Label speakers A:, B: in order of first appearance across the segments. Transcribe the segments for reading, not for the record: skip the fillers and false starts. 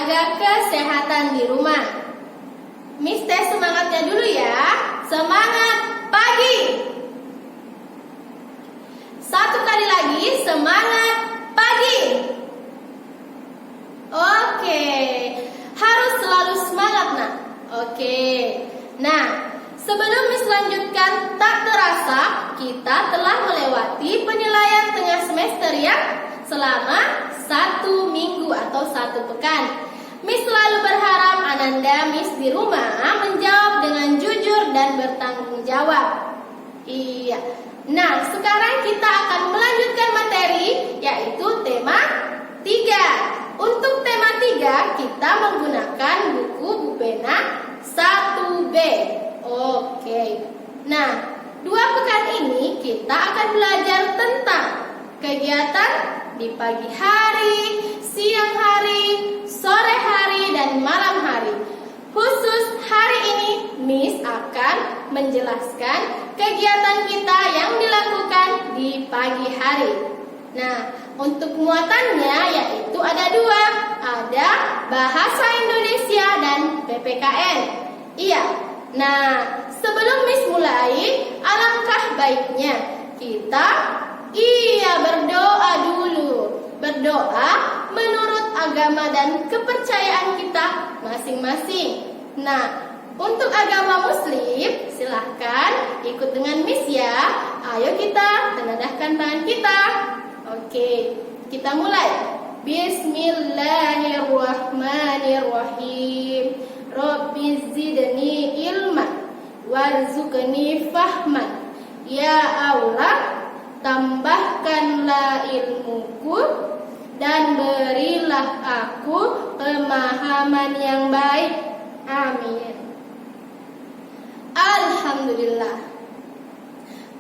A: jaga kesehatan di rumah. Miss tes semangatnya dulu ya. Semangat pagi. Satu kali lagi, semangat pagi. Oke, harus selalu semangat nak. Oke, nah sebelum Miss lanjutkan, tak terasa kita telah melewati penilaian tengah semester ya, selama 1 minggu atau 1 pekan. Miss selalu berharap Ananda Miss di rumah menjawab dengan jujur dan bertanggung jawab. Iya. Nah, sekarang kita akan melanjutkan materi, yaitu tema 3. Untuk tema 3 kita menggunakan buku pena 1B. Oke. Nah, 2 pekan ini kita akan belajar tentang kegiatan di pagi hari, siang hari, sore hari, dan malam hari. Khusus hari ini Miss akan menjelaskan kegiatan kita yang dilakukan di pagi hari. Nah, untuk muatannya yaitu ada 2, ada Bahasa Indonesia dan PPKN. Iya. Nah, sebelum Miss mulai, alangkah baiknya kita berdoa dulu. Berdoa menurut agama dan kepercayaan kita masing-masing. Nah, untuk agama Muslim, silahkan ikut dengan Miss ya. Ayo kita tenadahkan tangan kita. Oke, kita mulai. Bismillahirrahmanirrahim. Rabbi zidni ilman warzuqni fahman. Ya Allah, tambahkanlah ilmuku dan berilah aku pemahaman yang baik. Amin. Alhamdulillah.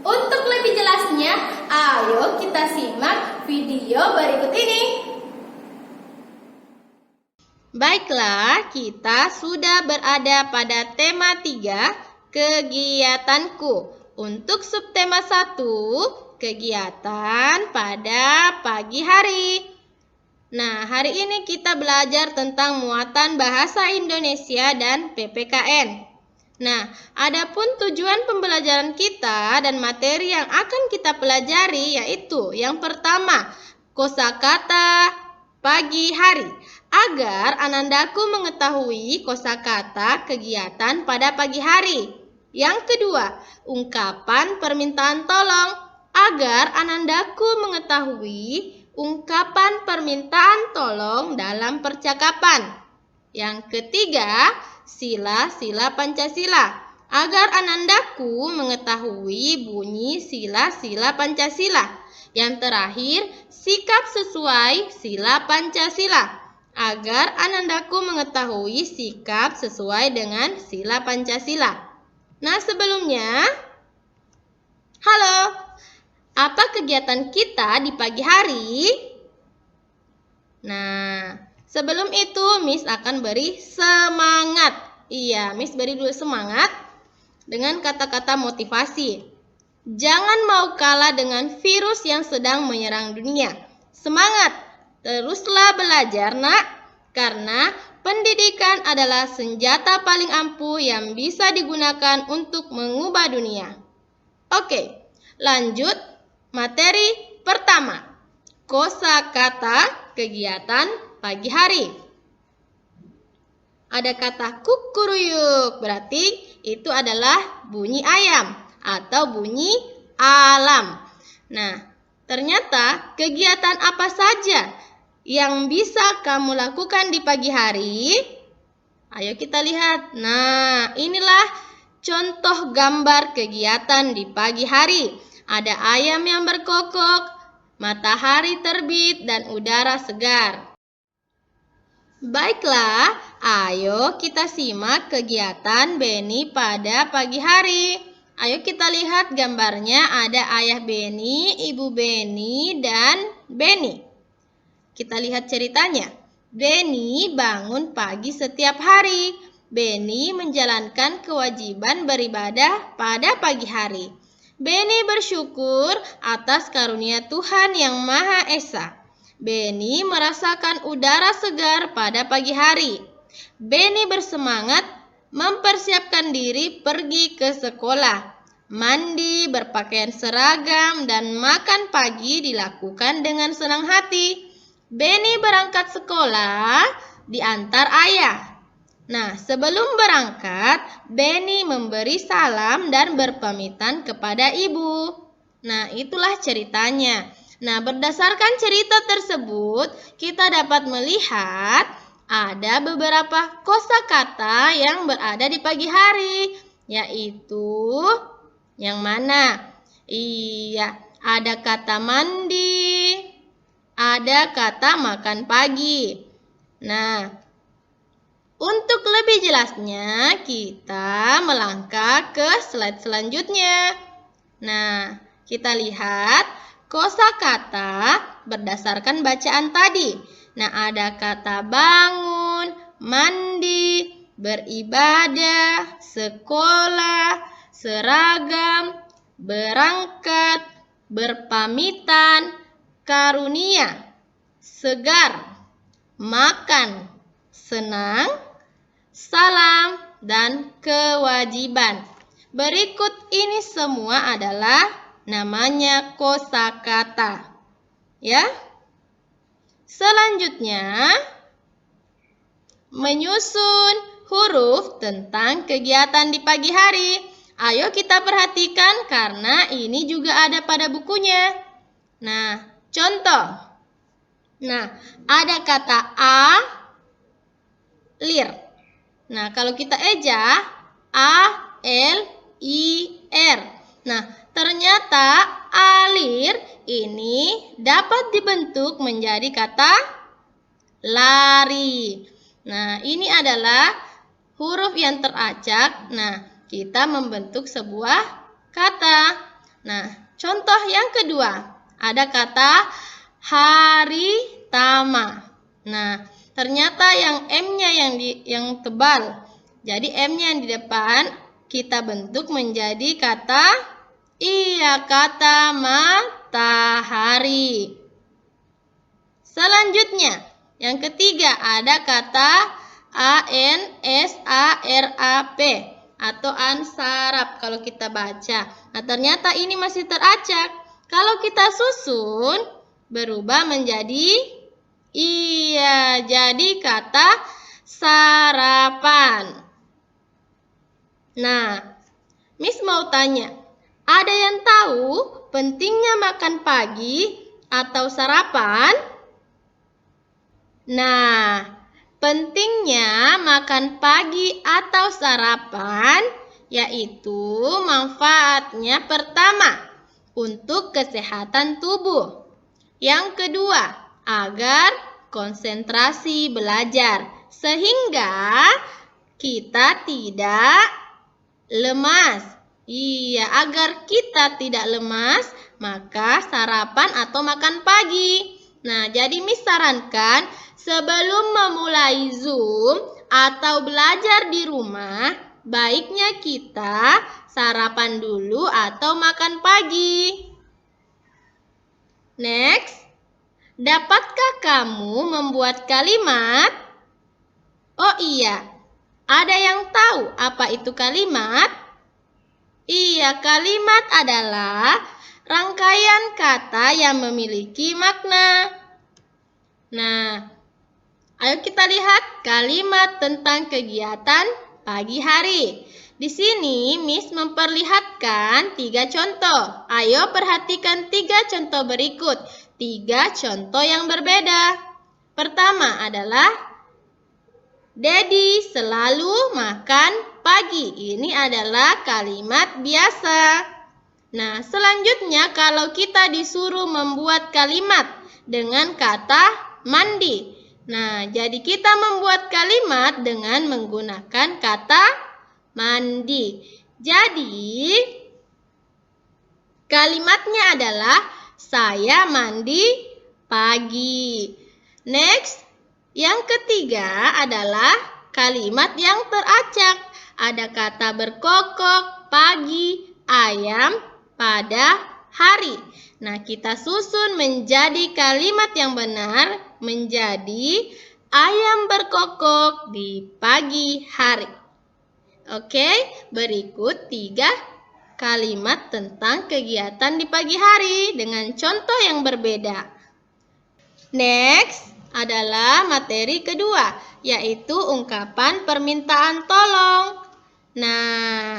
A: Untuk lebih jelasnya, ayo kita simak video berikut ini. Baiklah, kita sudah berada pada tema 3, kegiatanku. Untuk subtema 1, kegiatan pada pagi hari. Nah, hari ini kita belajar tentang muatan bahasa Indonesia dan PPKN. Nah, adapun tujuan pembelajaran kita dan materi yang akan kita pelajari yaitu yang pertama, kosakata pagi hari. Agar Anandaku mengetahui kosakata kegiatan pada pagi hari. Yang kedua, ungkapan permintaan tolong. Agar Anandaku mengetahui ungkapan permintaan tolong dalam percakapan. Yang ketiga, sila-sila Pancasila. Agar Anandaku mengetahui bunyi sila-sila Pancasila. Yang terakhir, sikap sesuai sila Pancasila. Agar Anandaku mengetahui sikap sesuai dengan sila Pancasila. Nah, sebelumnya, halo, apa kegiatan kita di pagi hari? Nah, sebelum itu Miss akan beri semangat. Iya, Miss beri dulu semangat dengan kata-kata motivasi. Jangan mau kalah dengan virus yang sedang menyerang dunia. Semangat! Teruslah belajar nak, karena pendidikan adalah senjata paling ampuh yang bisa digunakan untuk mengubah dunia. Oke, lanjut materi pertama. Kosakata kegiatan pagi hari. Ada kata kukuruyuk, berarti itu adalah bunyi ayam atau bunyi alam. Nah, ternyata kegiatan apa saja yang bisa kamu lakukan di pagi hari? Ayo kita lihat. Nah, inilah contoh gambar kegiatan di pagi hari. Ada ayam yang berkokok, matahari terbit, dan udara segar. Baiklah, ayo kita simak kegiatan Beni pada pagi hari. Ayo kita lihat gambarnya, ada ayah Beni, ibu Beni, dan Beni. Kita lihat ceritanya. Beni bangun pagi setiap hari. Beni menjalankan kewajiban beribadah pada pagi hari. Beni bersyukur atas karunia Tuhan Yang Maha Esa. Benny merasakan udara segar pada pagi hari. Benny bersemangat mempersiapkan diri pergi ke sekolah. Mandi, berpakaian seragam, dan makan pagi dilakukan dengan senang hati. Benny berangkat sekolah diantar ayah. Nah, sebelum berangkat, Benny memberi salam dan berpamitan kepada ibu. Nah, itulah ceritanya. Nah, berdasarkan cerita tersebut, kita dapat melihat ada beberapa kosakata yang berada di pagi hari, yaitu yang mana? Iya, ada kata mandi, ada kata makan pagi. Nah, untuk lebih jelasnya, kita melangkah ke slide selanjutnya. Nah, kita lihat kosakata berdasarkan bacaan tadi. Nah, ada kata bangun, mandi, beribadah, sekolah, seragam, berangkat, berpamitan, karunia, segar, makan, senang, salam, dan kewajiban. Berikut ini semua adalah namanya kosakata. Ya. Selanjutnya, menyusun huruf tentang kegiatan di pagi hari. Ayo kita perhatikan karena ini juga ada pada bukunya. Nah, contoh. Nah, ada kata a, lir. Nah, kalau kita eja, a, l, i, r. Nah, ternyata alir ini dapat dibentuk menjadi kata lari. Nah, ini adalah huruf yang teracak. Nah, kita membentuk sebuah kata. Nah, contoh yang kedua, ada kata haritama. Nah, ternyata yang M-nya yang tebal. Jadi M-nya yang di depan kita bentuk menjadi kata kata matahari. Selanjutnya, yang ketiga ada kata ansarap atau ansarap kalau kita baca. Nah, ternyata ini masih teracak. Kalau kita susun berubah menjadi jadi kata sarapan. Nah, Miss mau tanya, ada yang tahu pentingnya makan pagi atau sarapan? Nah, pentingnya makan pagi atau sarapan yaitu manfaatnya pertama, untuk kesehatan tubuh. Yang kedua, agar konsentrasi belajar sehingga kita tidak lemas. Agar kita tidak lemas, maka sarapan atau makan pagi. Nah, jadi Miss sarankan sebelum memulai Zoom atau belajar di rumah, baiknya kita sarapan dulu atau makan pagi. Next, dapatkah kamu membuat kalimat? Oh iya, ada yang tahu apa itu kalimat? Kalimat adalah rangkaian kata yang memiliki makna. Nah, ayo kita lihat kalimat tentang kegiatan pagi hari. Di sini Miss memperlihatkan 3 contoh. Ayo perhatikan 3 contoh berikut. 3 contoh yang berbeda. Pertama adalah Dedi selalu makan pagi. Ini adalah kalimat biasa. Nah, selanjutnya kalau kita disuruh membuat kalimat dengan kata mandi. Nah, jadi kita membuat kalimat dengan menggunakan kata mandi. Jadi, kalimatnya adalah saya mandi pagi. Next, yang ketiga adalah kalimat yang teracak. Ada kata berkokok, pagi, ayam, pada hari. Nah, kita susun menjadi kalimat yang benar menjadi ayam berkokok di pagi hari. Oke, berikut 3 kalimat tentang kegiatan di pagi hari dengan contoh yang berbeda. Next adalah materi kedua, yaitu ungkapan permintaan tolong. Nah,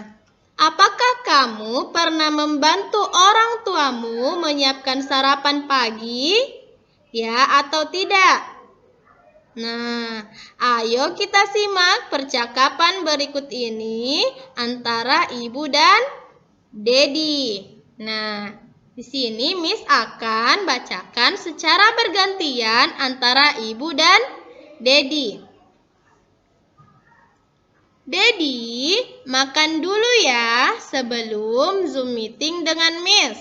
A: apakah kamu pernah membantu orang tuamu menyiapkan sarapan pagi? Ya atau tidak? Nah, ayo kita simak percakapan berikut ini antara ibu dan Dedi. Nah, di sini Miss akan bacakan secara bergantian antara ibu dan Dedi. Dedi, makan dulu ya sebelum Zoom meeting dengan Miss.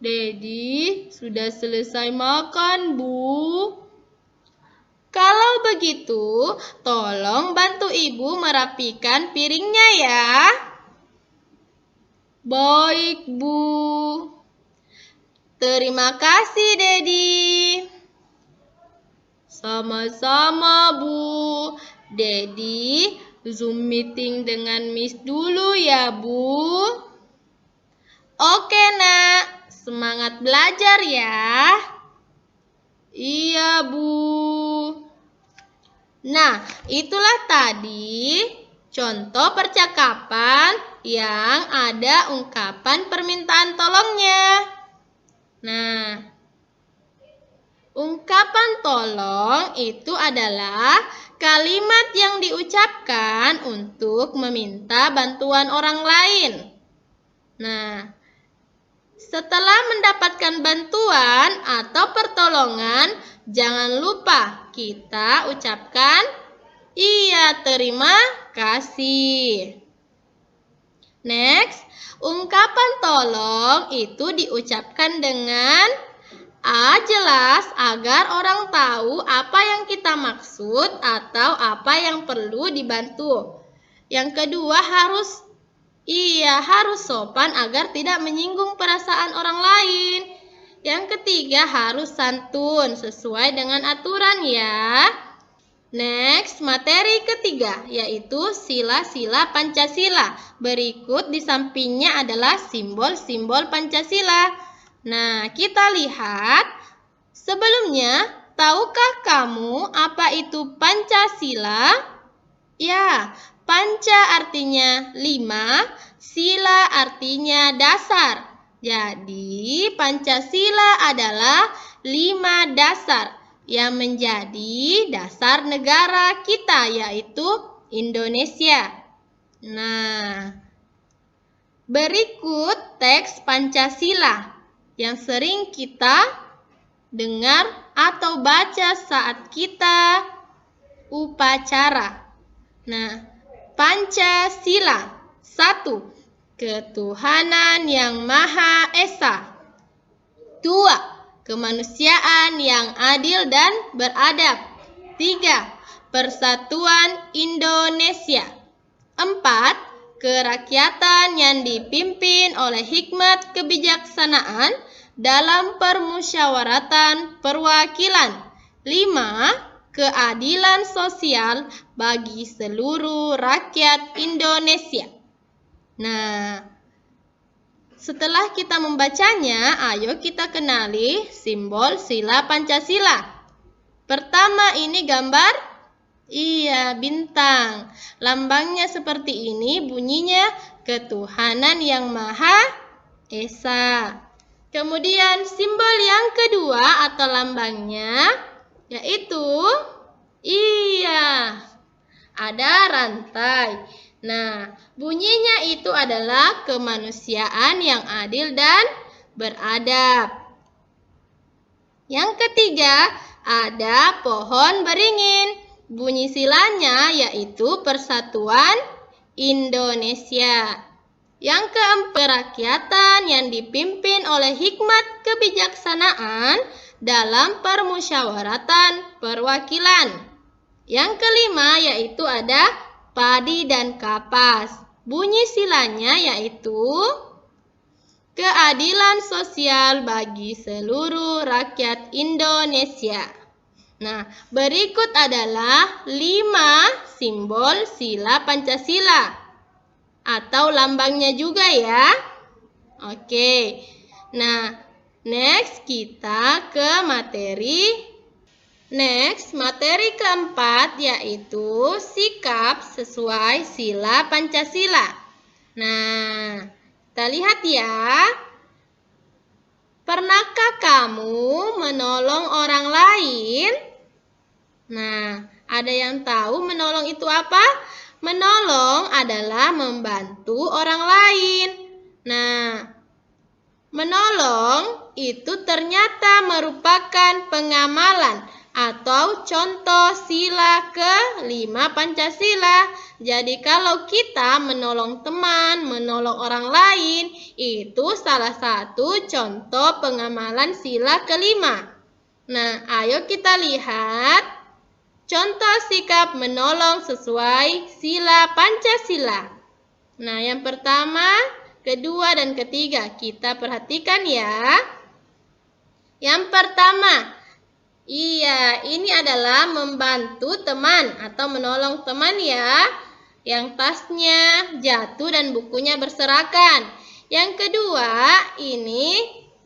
A: Dedi, sudah selesai makan, Bu. Kalau begitu, tolong bantu ibu merapikan piringnya ya. Baik, Bu. Terima kasih, Dedi. Sama-sama, Bu. Dedi, Zoom meeting dengan Miss dulu ya, Bu. Oke, Nak. Semangat belajar ya. Iya, Bu. Nah, itulah tadi contoh percakapan yang ada ungkapan permintaan tolongnya. Nah, ungkapan tolong itu adalah kalimat yang diucapkan untuk meminta bantuan orang lain. Nah, setelah mendapatkan bantuan atau pertolongan, jangan lupa kita ucapkan iya, terima kasih. Next, ungkapan tolong itu diucapkan dengan A jelas agar orang tahu apa yang kita maksud atau apa yang perlu dibantu. Yang kedua harus sopan agar tidak menyinggung perasaan orang lain. Yang ketiga harus santun sesuai dengan aturan ya. Next, materi ketiga yaitu sila-sila Pancasila. Berikut di sampingnya adalah simbol-simbol Pancasila. Nah, kita lihat. Sebelumnya, tahukah kamu apa itu Pancasila? Ya, Panca artinya 5, sila artinya dasar. Jadi, Pancasila adalah 5 dasar yang menjadi dasar negara kita, yaitu Indonesia. Nah, berikut teks Pancasila yang sering kita dengar atau baca saat kita upacara. Nah, Pancasila 1. Ketuhanan yang Maha Esa. 2. Kemanusiaan yang adil dan beradab. 3. Persatuan Indonesia. 4. Kerakyatan yang dipimpin oleh hikmat kebijaksanaan dalam permusyawaratan perwakilan. 5. Keadilan sosial bagi seluruh rakyat Indonesia. Nah, setelah kita membacanya, ayo kita kenali simbol sila Pancasila. Pertama, ini gambar bintang. Lambangnya seperti ini, bunyinya ketuhanan yang Maha Esa. Kemudian simbol yang kedua atau lambangnya yaitu ada rantai. Nah, bunyinya itu adalah kemanusiaan yang adil dan beradab. Yang ketiga, ada pohon beringin. Bunyi silanya yaitu Persatuan Indonesia. Yang keempat, kerakyatan yang dipimpin oleh hikmat kebijaksanaan dalam permusyawaratan perwakilan. Yang kelima yaitu ada padi dan kapas. Bunyi silanya yaitu keadilan sosial bagi seluruh rakyat Indonesia. Nah, berikut adalah 5 simbol sila Pancasila atau lambangnya juga ya. Oke. Nah, next kita ke materi keempat yaitu sikap sesuai sila Pancasila. Nah, kita lihat ya. Pernahkah kamu menolong orang lain? Nah, ada yang tahu menolong itu apa? Menolong adalah membantu orang lain. Nah, menolong itu ternyata merupakan pengamalan atau contoh sila ke-5 Pancasila. Jadi kalau kita menolong teman, menolong orang lain, itu salah satu contoh pengamalan sila ke-5. Nah, ayo kita lihat contoh sikap menolong sesuai sila Pancasila. Nah, yang pertama, kedua, dan ketiga kita perhatikan ya. Yang pertama, ini adalah membantu teman atau menolong teman ya, yang tasnya jatuh dan bukunya berserakan. Yang kedua, ini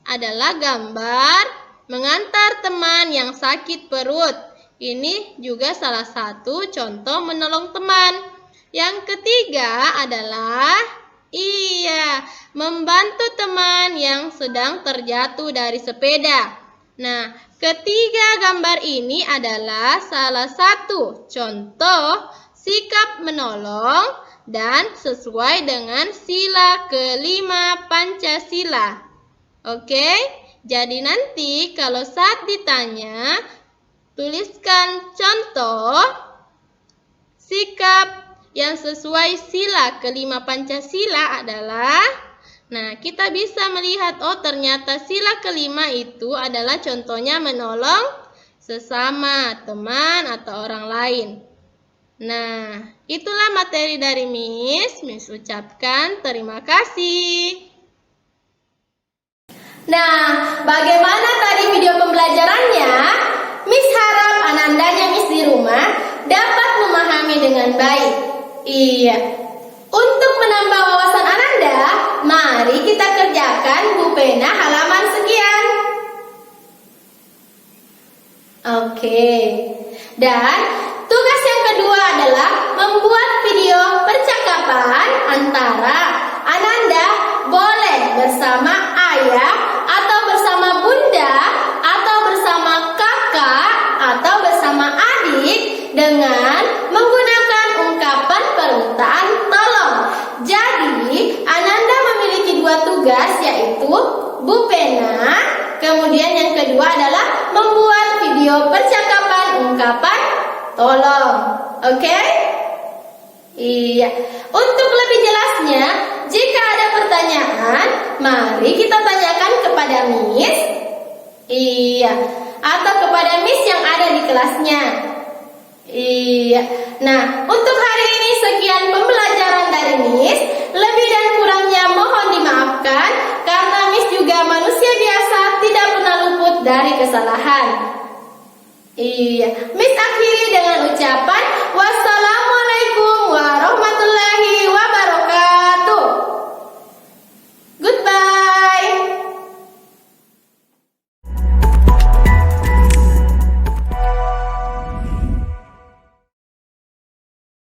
A: adalah gambar mengantar teman yang sakit perut. Ini juga salah satu contoh menolong teman. Yang ketiga adalah membantu teman yang sedang terjatuh dari sepeda. Nah, ketiga gambar ini adalah salah satu contoh sikap menolong dan sesuai dengan sila ke-5 Pancasila. Oke, jadi nanti kalau saat ditanya, tuliskan contoh sikap yang sesuai sila ke-5 Pancasila adalah, nah, kita bisa melihat, oh ternyata sila ke-5 itu adalah contohnya menolong sesama teman atau orang lain. Nah, itulah materi dari Miss. Miss ucapkan terima kasih. Nah, bagaimana tadi video pembelajarannya? Miss harap Anandanya Miss di rumah dapat memahami dengan baik. Untuk menambah wawasan Ananda, mari kita kerjakan Bu Pena halaman sekian. Oke. Dan tugas yang kedua adalah membuat video percakapan antara Ananda boleh bersama ayah atau bersama bunda atau bersama kakak atau bersama adik dengan menggunakan ungkapan permintaan tolong. Jadi, Ananda memiliki 2 tugas, yaitu Bu Pena, kemudian yang kedua adalah membuat video percakapan ungkapan tolong. Oke? Untuk lebih jelasnya, jika ada pertanyaan, mari kita tanyakan kepada Miss. Atau kepada Miss yang ada di kelasnya. Nah, untuk hari ini sekian pembelajaran dari Miss. Lebih dan kurangnya mohon dimaafkan, karena Miss juga manusia biasa, tidak pernah luput dari kesalahan. Miss akhiri dengan ucapan wassalamualaikum